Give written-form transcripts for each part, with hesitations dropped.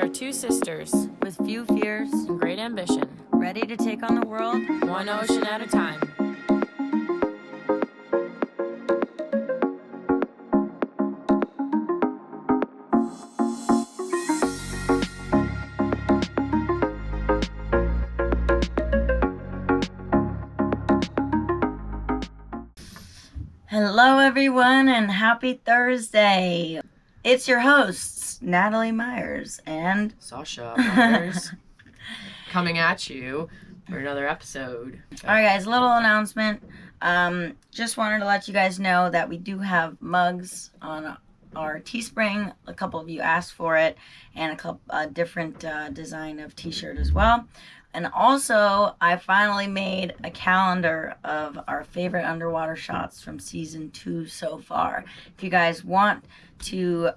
are two sisters with few fears and great ambition, ready to take on the world one ocean at a time. Hello everyone and happy Thursday. It's your hosts, Natalie Myers and Sasha Myers coming at you for another episode. Alright guys, little announcement. Just wanted to let you guys know that we do have mugs on our Teespring. A couple of you asked for it, and a different design of t-shirt as well. And also, I finally made a calendar of our favorite underwater shots from season 2 so far. If you guys want to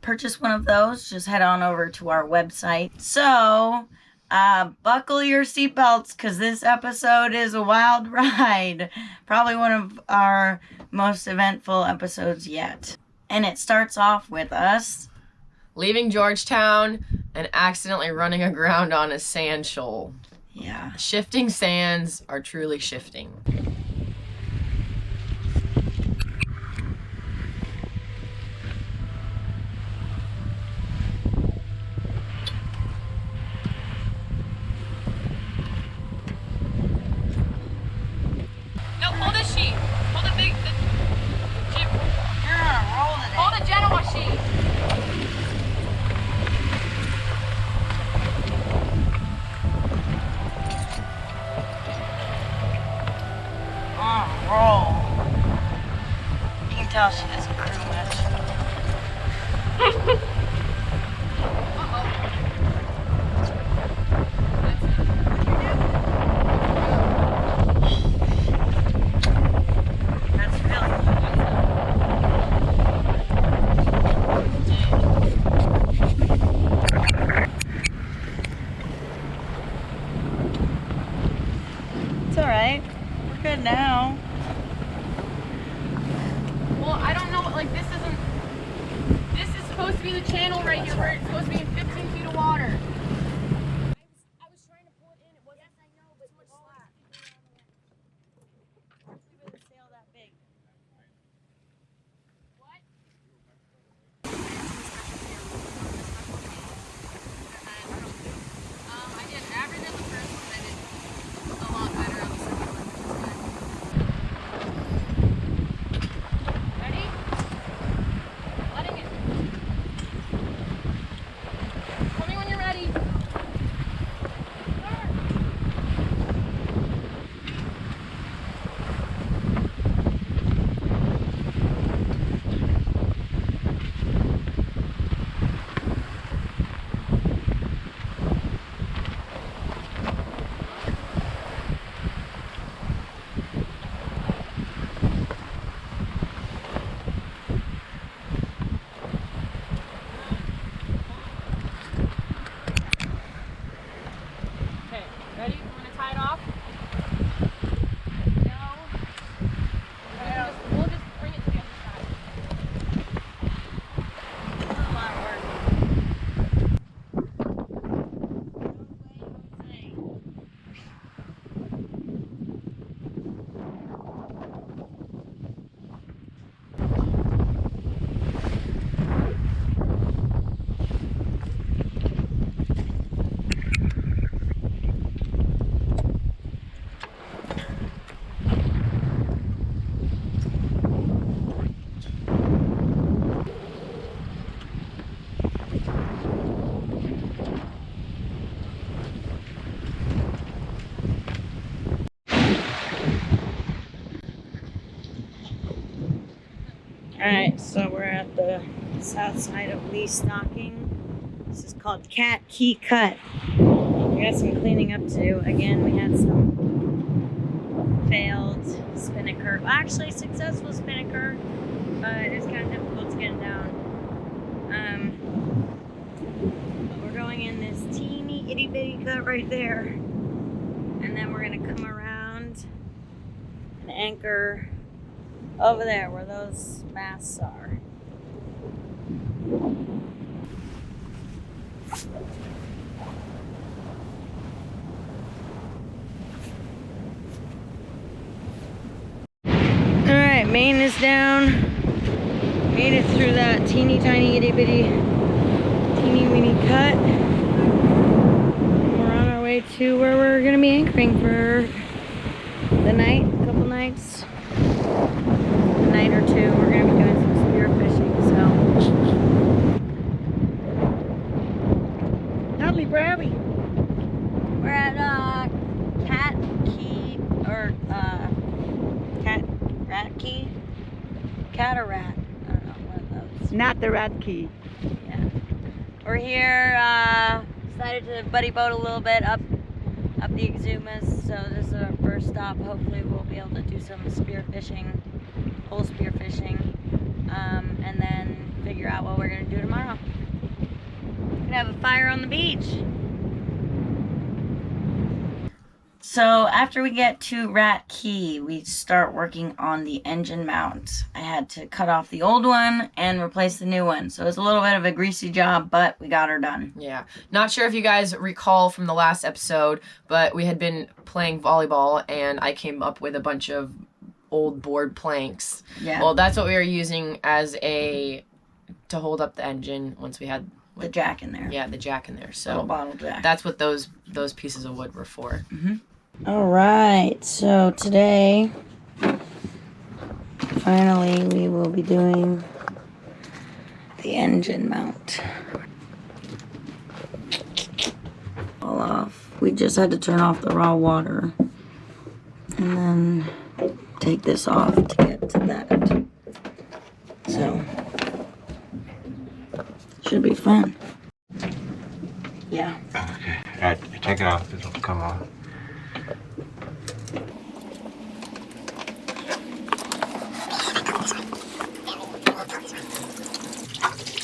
purchase one of those, just head on over to our website. So, buckle your seatbelts because this episode is a wild ride. Probably one of our most eventful episodes yet. And it starts off with us leaving Georgetown and accidentally running aground on a sand shoal. Yeah. Shifting sands are truly shifting. No, hold the sheet. Hold the big, jib. You're gonna roll it. Hold the Genoa sheet. Roll. You can tell she doesn't crew much. That's really It's alright. We're good now. Well, I don't know, like this is supposed to be the channel right here where it's supposed to be in 15 feet of water. I was trying to pull it in, it wasn't. Yes, I know, but too much slack. With a sail that big. What? I did average on the first one, I did a lot better on the second one this time. Ready? Letting it. Tell me when you're ready. Okay, ready? I'm gonna tie it off. No. We'll just bring it to the other side. That's a lot of work. Alright, so we're at the south side of Lee Stocking. This is called Cat Key Cut. We got some cleaning up to do. Again, we had some failed spinnaker. Well, actually, successful spinnaker, but it's kind of difficult to get it down. But we're going in this teeny itty bitty cut right there. And then we're going to come around and anchor over there where those masts are. Alright, main is down. Made it through that teeny tiny itty bitty teeny weeny cut. And we're on our way to where we're gonna be anchoring for the night, a couple nights. A night or two. We're gonna be doing some spear fishing, so. Nathalie, where are we? We're at Cat Key or Cat or Rat? I don't know, one of those. Not the rat key. Yeah. We're here, decided to buddy boat a little bit up the Exumas, so this is our first stop. Hopefully we'll be able to do some spear fishing, pole spear fishing, and then figure out what we're gonna do tomorrow. We're gonna have a fire on the beach. So after we get to Rat Key, we start working on the engine mount. I had to cut off the old one and replace the new one. So it was a little bit of a greasy job, but we got her done. Yeah. Not sure if you guys recall from the last episode, but we had been playing volleyball and I came up with a bunch of old board planks. Yeah. Well, that's what we were using as to hold up the engine once we had The jack in there. yeah, the jack in there. Little So bottle jack. that's what those pieces of wood were for. All right, so today, finally, we will be doing the engine mount. All off. We just had to turn off the raw water and then take this off to get to that. So, should be fun. Yeah. Okay, alright, take it off, it'll come off.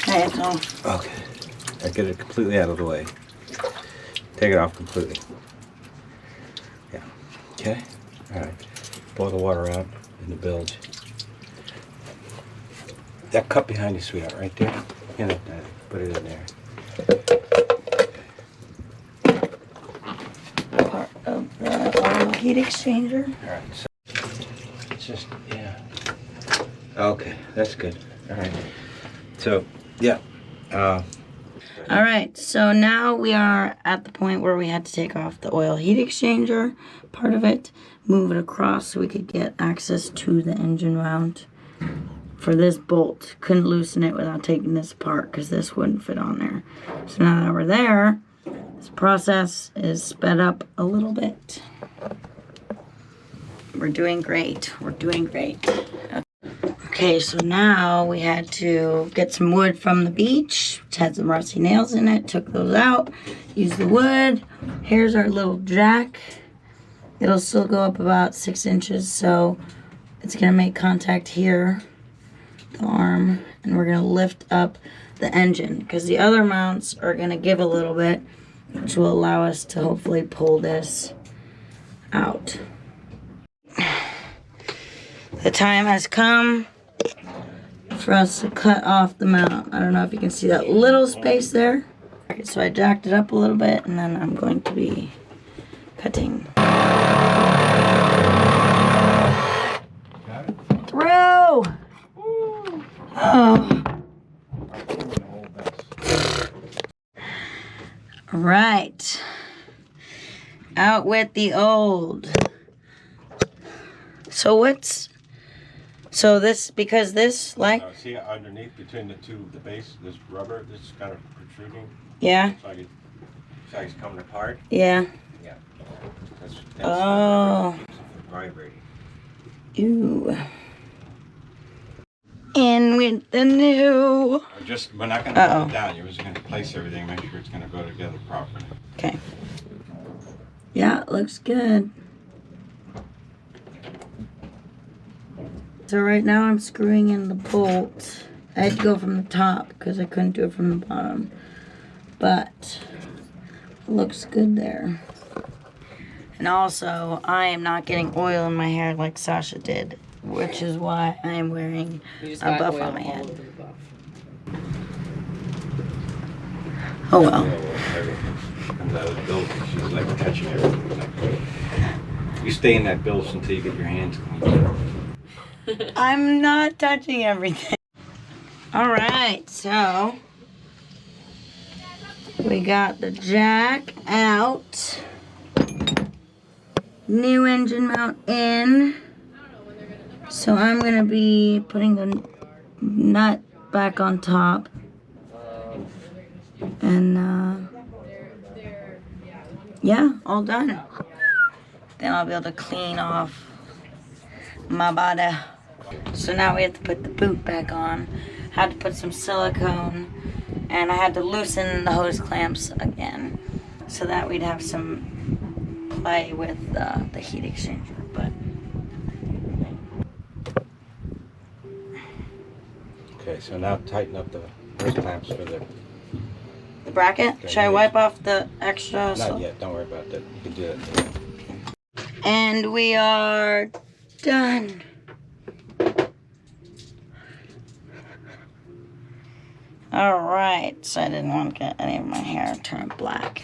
Okay, it's off. Okay, I get it completely out of the way. Take it off completely. Yeah, okay, alright. Blow the water out in the bilge. That cup behind you, sweetheart, right there. In it, put it in there. Part of the heat exchanger. Alright, so it's just, yeah. Okay, that's good. Alright. So, yeah. All right, so now we are at the point where we had to take off the oil heat exchanger, part of it, move it across so we could get access to the engine mount for this bolt. Couldn't loosen it without taking this apart because this wouldn't fit on there. So now that we're there, this process is sped up a little bit. We're doing great. We're doing great. Okay, so now we had to get some wood from the beach, which had some rusty nails in it. Took those out, used the wood. Here's our little jack. It'll still go up about 6 inches, so it's gonna make contact here, the arm, and we're gonna lift up the engine because the other mounts are gonna give a little bit, which will allow us to hopefully pull this out. The time has come for us to cut off the mount. I don't know if you can see that little space there. Okay, so I jacked it up a little bit and then I'm going to be cutting. Got it? Through! Oh. Right. Out with the old. So this, because this, like, See underneath between the base, this rubber, this is kind of protruding. yeah, It's like it's coming apart. yeah. Yeah. That's Oh. vibrating. Ew. In with the new. We're not going to put it down. You're just going to place everything, make sure it's going to go together properly. Okay. Yeah, it looks good. So right now I'm screwing in the bolt. I had to go from the top because I couldn't do it from the bottom. But it looks good there. And also, I am not getting oil in my hair like Sasha did, which is why I am wearing a buff on my head. Oh well. Comes out of the bilge, she's like touching everything. Like, you stay in that bilge until you get your hands clean. I'm not touching everything. All right, so we got the jack out. New engine mount in. So I'm gonna be putting the nut back on top. And yeah, all done. Then I'll be able to clean off my body. So now we have to put the boot back on. Had to put some silicone, and I had to loosen the hose clamps again so that we'd have some play with the heat exchanger. But Okay, so now tighten up the hose clamps for the... the bracket, Okay, should I wipe off the extra? Not yet, don't worry about that. You can do that later. And we are done. Alright, so I didn't want to get any of my hair turned black.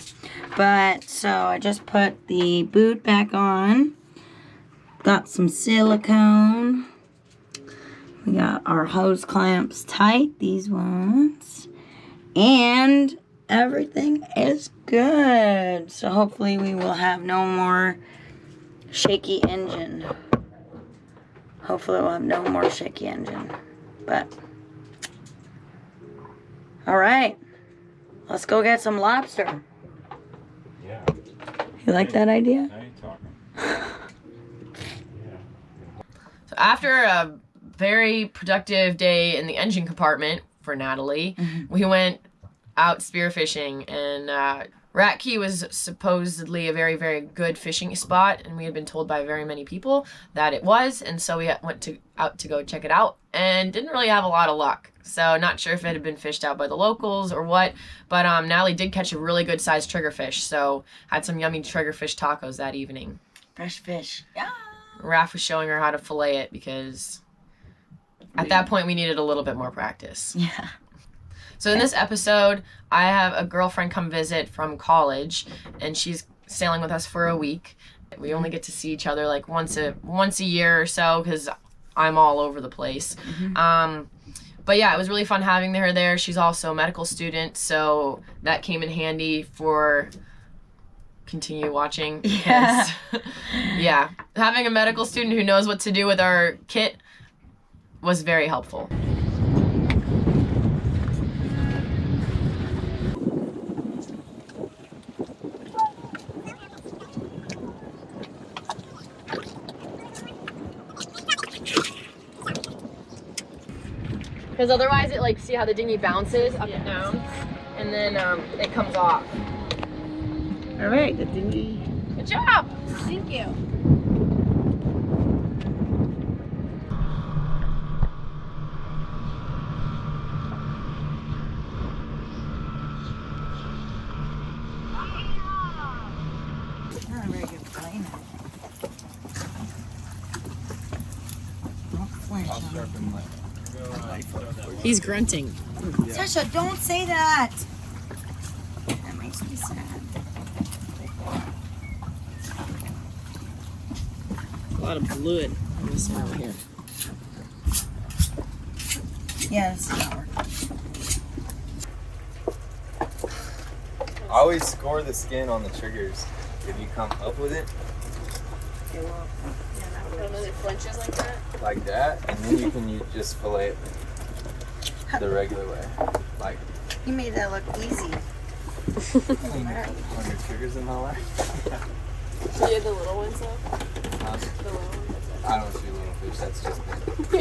But, so I just put the boot back on. Got some silicone. We got our hose clamps tight, these ones. And everything is good. So hopefully we will have no more shaky engine. Hopefully we'll have no more shaky engine. But all right, let's go get some lobster. Yeah. You like that idea? Now you're talking. So after a very productive day in the engine compartment for Natalie, we went out spearfishing, and Rat Key was supposedly a very, very good fishing spot, and we had been told by very many people that it was, and so we went out to go check it out, and didn't really have a lot of luck. So not sure if it had been fished out by the locals or what, but Natalie did catch a really good sized triggerfish, so had some yummy triggerfish tacos that evening. Fresh fish. Yeah. Raph was showing her how to fillet it because at that point we needed a little bit more practice. Yeah. So in this episode, I have a girlfriend come visit from college, and she's sailing with us for a week. We only get to see each other like once a year or so because I'm all over the place. But yeah, it was really fun having her there. She's also a medical student, so that came in handy for continue watching. Yeah. Yeah, having a medical student who knows what to do with our kit was very helpful. Because otherwise it, like, see how the dinghy bounces up and down, and then it comes off. All right, the dinghy. Good job! Thank you. Not a very good plane. Don't flinch. He's grunting. Sasha, don't say that. That makes me sad. A lot of blood on this one over here. Yeah, this is not working. I always score the skin on the triggers. If you come up with it It flinches like that. like that, and then you can just fillet it the regular way. Like, You made that look easy. clean 100 triggers in my life. Do you have the little ones though? Huh? The little ones? I don't shoot little fish, that's just me.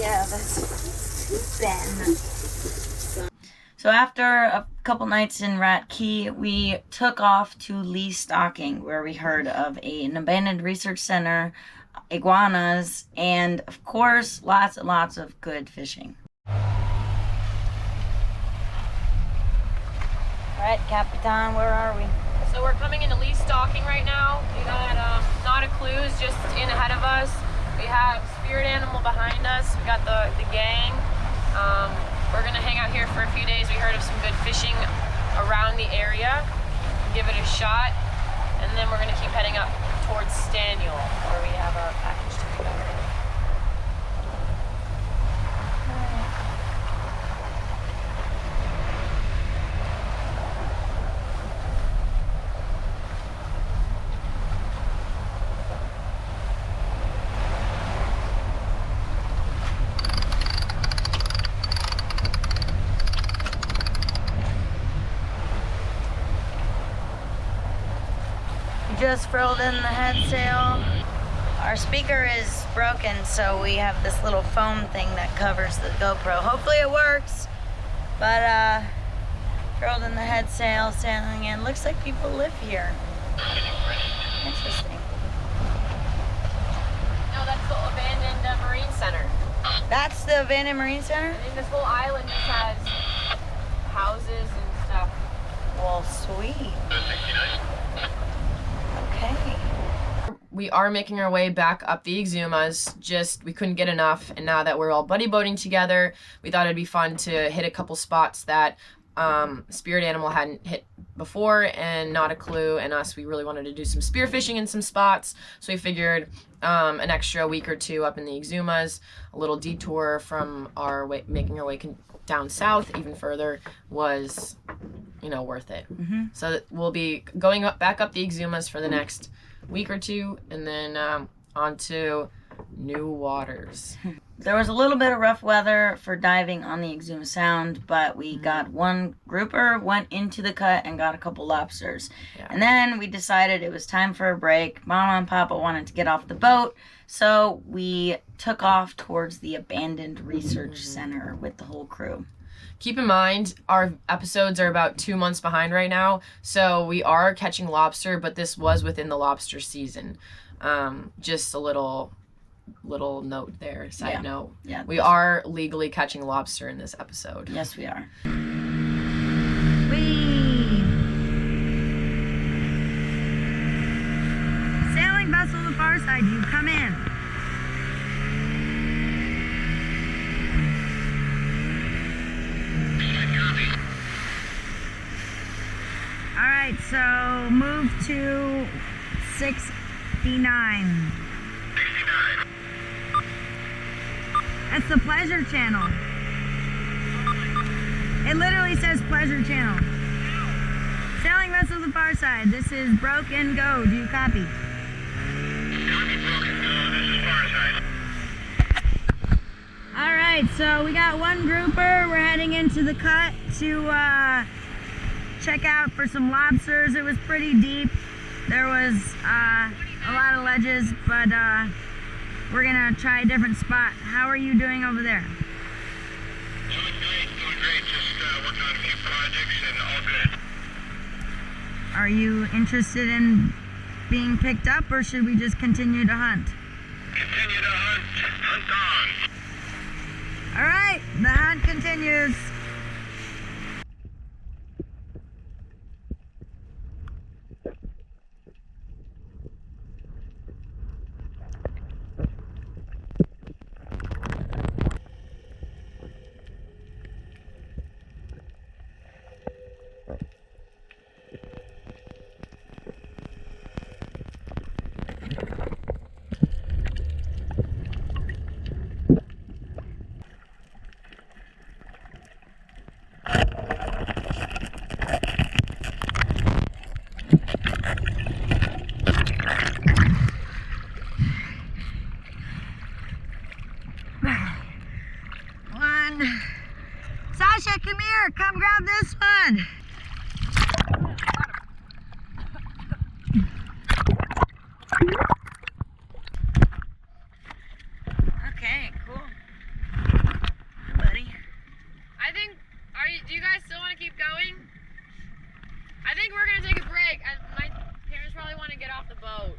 Yeah, that's Ben. So after a couple nights in Rat Key, we took off to Lee Stocking, where we heard of an abandoned research center, iguanas, and of course, lots and lots of good fishing. Alright, Capitan, where are we? So we're coming into Lee Stocking right now. We got Not a Clues just in ahead of us. We have Spirit Animal behind us. We got the gang. We're gonna hang out here for a few days. We heard of some good fishing around the area. Give it a shot, and then we're gonna keep heading up towards Staniel, where we have a package to pick up. Just furled in the head sail. Our speaker is broken, so we have this little foam thing that covers the GoPro. Hopefully it works, but furled in the head sail, sailing in. Looks like people live here. Interesting. No, that's the abandoned Marine Center. That's the abandoned Marine Center? I think this whole island just has houses and stuff. Well, sweet. Okay. We are making our way back up the Exumas. Just, we couldn't get enough, and now that we're all buddy boating together, we thought it'd be fun to hit a couple spots that Spirit Animal hadn't hit before, and Not a Clue and us, we really wanted to do some spearfishing in some spots, so we figured an extra week or two up in the Exumas, a little detour from our way, making our way down south even further was, you know, worth it. So we'll be going back up the Exumas for the next week or two, and then on to new waters. There was a little bit of rough weather for diving on the Exuma Sound, but we got one grouper, went into the cut, and got a couple lobsters. Yeah. And then we decided it was time for a break. Mama and Papa wanted to get off the boat, so we took off towards the abandoned research center with the whole crew. Keep in mind, our episodes are about 2 months behind right now, so we are catching lobster, but this was within the lobster season. Just a little note there, side note. Yeah. We are legally catching lobster in this episode. Yes, we are. Sailing vessel the far side, you come in. Alright, so move to 69. That's the Pleasure Channel. It literally says Pleasure Channel. Sailing vessel the far side. This is Broken Go. Do you copy? Copy, Broken Go. This is far side. Alright, so we got one grouper. We're heading into the cut to check out for some lobsters. It was pretty deep. There was a lot of ledges, but we're gonna try a different spot. How are you doing over there? Doing great. Just working on a few projects and all good. Are you interested in being picked up, or should we just continue to hunt? Continue to hunt on. All right, the hunt continues. Sasha, come here. Come grab this one. Okay, cool. Hi, buddy. I think, do you guys still want to keep going? I think we're going to take a break. My parents probably want to get off the boat.